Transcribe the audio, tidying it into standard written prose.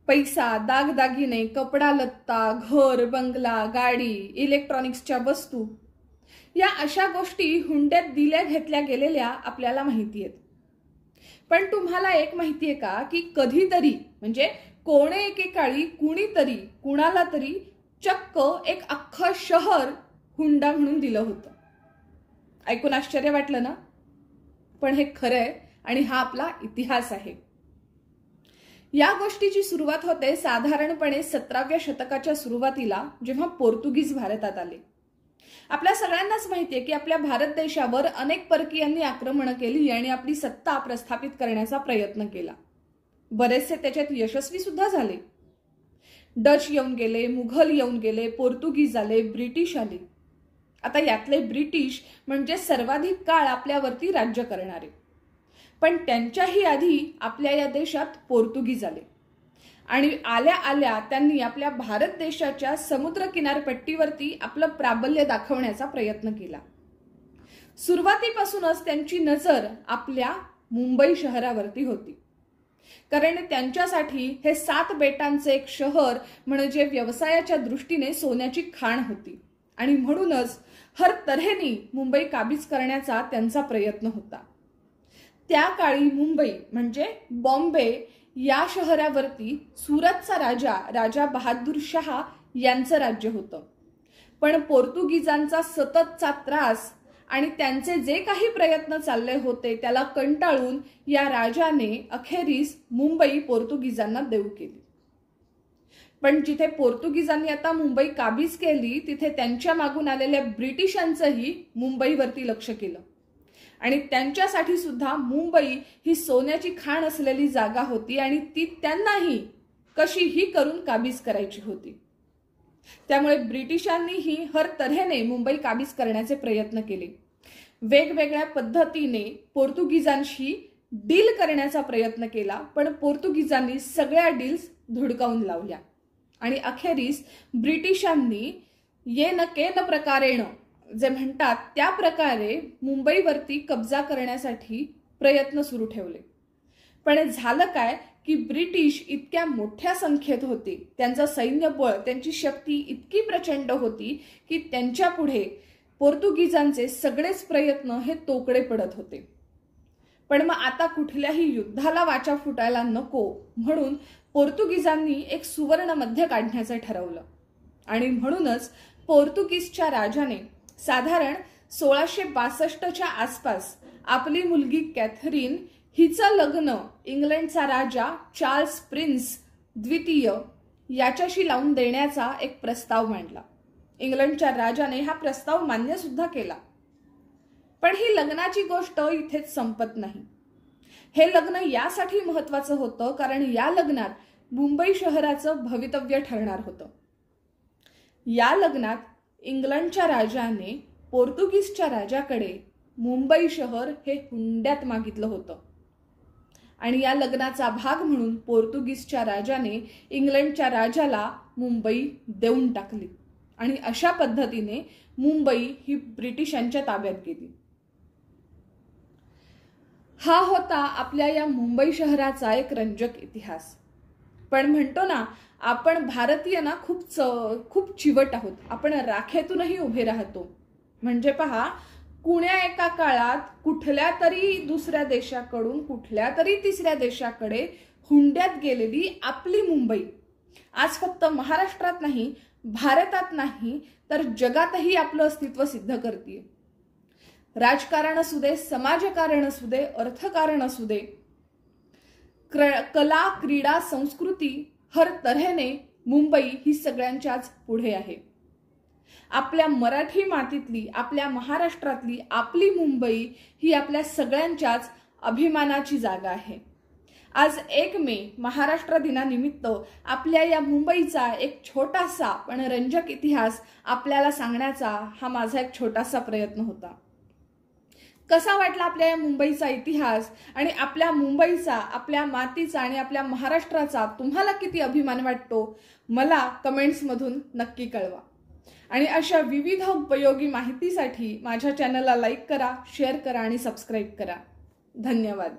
पैसा, दागदागिने, कपडा लत्ता, घर, बंगला, गाडी, इलेक्ट्रॉनिक्सच्या वस्तू या अशा गोष्टी हुंड्यात दिल्या घेतल्या गेलेल्या आपल्याला माहिती आहेत। पण तुम्हाला एक माहिती आहे का की कधीतरी म्हणजे कोणे एकेकाळी कुणीतरी कुणाला तरी चक्क एक अख्खं शहर हुंडा म्हणून दिलं होतं। ऐकून आश्चर्य वाटलं ना? पण हे खरं आहे आणि हा आपला इतिहास आहे। या गोष्टीची सुरुवात होते साधारणपणे 17व्या शतकाच्या सुरुवातीला, जेव्हा पोर्तुगीज भारतात आले। आपल्या सगळ्यांनाच माहिती आहे की आपल्या भारत देशावर अनेक परकीयांनी आक्रमण केली आणि आपली सत्ता प्रस्थापित करण्याचा प्रयत्न केला। बरेचसे त्याच्यात यशस्वी सुद्धा झाले। डच येऊन गेले, मुघल येऊन गेले, पोर्तुगीज आले, ब्रिटिश आले। आता यातले ब्रिटिश म्हणजे सर्वाधिक काळ आपल्यावरती राज्य करणारे। पण त्यांच्याही आधी आपल्या या देशात पोर्तुगीज आले आणि आल्या आल्या त्यांनी आपल्या भारत देशाच्या समुद्र किनारपट्टीवरती आपलं प्राबल्य दाखवण्याचा प्रयत्न केला। सुरुवातीपासूनच त्यांची नजर आपल्या मुंबई शहरावरती होती, कारण त्यांच्यासाठी हे 7 बेटांचे एक शहर म्हणजे व्यवसायाच्या दृष्टीने सोन्याची खाण होती आणि म्हणूनच हर तऱ्हेने मुंबई काबीज करण्याचा त्यांचा प्रयत्न होता। त्या काळी मुंबई म्हणजे बॉम्बे या शहरावरती सुरतचा राजा बहादूर शाह यांचं राज्य होतं। पण पोर्तुगीजांचा सततचा त्रास आणि त्यांचे जे काही प्रयत्न चालले होते त्याला कंटाळून या राजाने अखेरीस मुंबई पोर्तुगीजांना देऊ केली। पण जिथे पोर्तुगीजांनी आता मुंबई काबीज केली तिथे त्यांच्या मागून आलेल्या ब्रिटिशांचंही मुंबईवरती लक्ष केलं आणि त्यांच्यासाठी सुद्धा मुंबई ही सोन्याची खाण असलेली जागा होती आणि ती त्यांनाही कशीही करून काबीज करायची होती। त्यामुळे ब्रिटिशांनीही हर तऱ्हेने मुंबई काबीज करण्याचे प्रयत्न केले। वेगवेगळ्या पद्धतीने पोर्तुगीजांशी डील करण्याचा प्रयत्न केला, पण पोर्तुगीजांनी सगळ्या डील्स धुडकावून लावल्या आणि अखेरीस ब्रिटिशांनी येन केन प्रकारेण जे म्हणतात त्या प्रकारे मुंबईवरती कब्जा करण्यासाठी प्रयत्न सुरू ठेवले। पण झालं काय की ब्रिटिश इतक्या मोठ्या संख्येत होते, त्यांचं सैन्यबळ, त्यांची शक्ती इतकी प्रचंड होती की त्यांच्या पुढे पोर्तुगीजांचे सगळेच प्रयत्न हे तोकडे पडत होते। पण मग आता कुठल्याही युद्धाला वाचा फुटायला नको म्हणून पोर्तुगीजांनी एक सुवर्ण मध्य काढण्याचं ठरवलं आणि म्हणूनच पोर्तुगीजच्या राजाने साधारण 1662च्या आसपास आपली मुलगी कॅथरीन हिचं लग्न इंग्लंडचा राजा चार्ल्स प्रिन्स द्वितीय याच्याशी लावून देण्याचा एक प्रस्ताव मांडला। इंग्लंडच्या राजाने हा प्रस्ताव मान्य सुद्धा केला। पण ही लग्नाची गोष्ट इथेच संपत नाही। हे लग्न यासाठी महत्त्वाचं होतं कारण या लग्नात मुंबई शहराचं भवितव्य ठरणार होतं। या लग्नात इंग्लंडच्या राजाने पोर्तुगीजच्या राजाकडे मुंबई शहर हे हुंड्यात मागितलं होतं आणि या लग्नाचा भाग म्हणून पोर्तुगीजच्या राजाने इंग्लंडच्या राजाला मुंबई देऊन टाकली आणि अशा पद्धतीने मुंबई ही ब्रिटिशांच्या ताब्यात गेली। हा होता आपल्या या मुंबई शहराचा एक रंजक इतिहास। पण म्हणतो ना आपण भारतीय ना खूप चिवट आहोत, आपण राखेतूनही उभे राहतो। म्हणजे पहा, कुण्या एका काळात कुठल्या तरी दुसऱ्या देशाकडून कुठल्या तरी तिसऱ्या देशाकडे हुंड्यात गेलेली आपली मुंबई आज फक्त महाराष्ट्रात नाही, भारतात नाही तर जगातही आपलं अस्तित्व सिद्ध करते। राजकारण असू दे, समाजकारण असू दे, अर्थकारण असू दे, कला, क्रीडा, संस्कृती हर तऱ्हेने मुंबई ही सगळ्यांच्याच पुढे आहे। आपल्या मराठी मातीतली, आपल्या महाराष्ट्रातली आपली मुंबई ही आपल्या सगळ्यांच्याच अभिमानाची जागा आहे। आज 1 मे महाराष्ट्र दिनानिमित्त आपल्या या मुंबईचा एक छोटासा पण रंजक इतिहास आपल्याला सांगण्याचा हा माझा एक छोटासा प्रयत्न होता। कसा वाटला आपल्या या मुंबईचा इतिहास आणि आपल्या मुंबईचा, आपल्या मातीचा आणि आपल्या महाराष्ट्राचा तुम्हाला किती अभिमान वाटतो मला कमेंट्स मधून नक्की कळवा। आणि अशा विविध उपयोगी माहितीसाठी माझ्या चॅनलला लाईक करा, शेअर करा आणि सबस्क्राइब करा। धन्यवाद।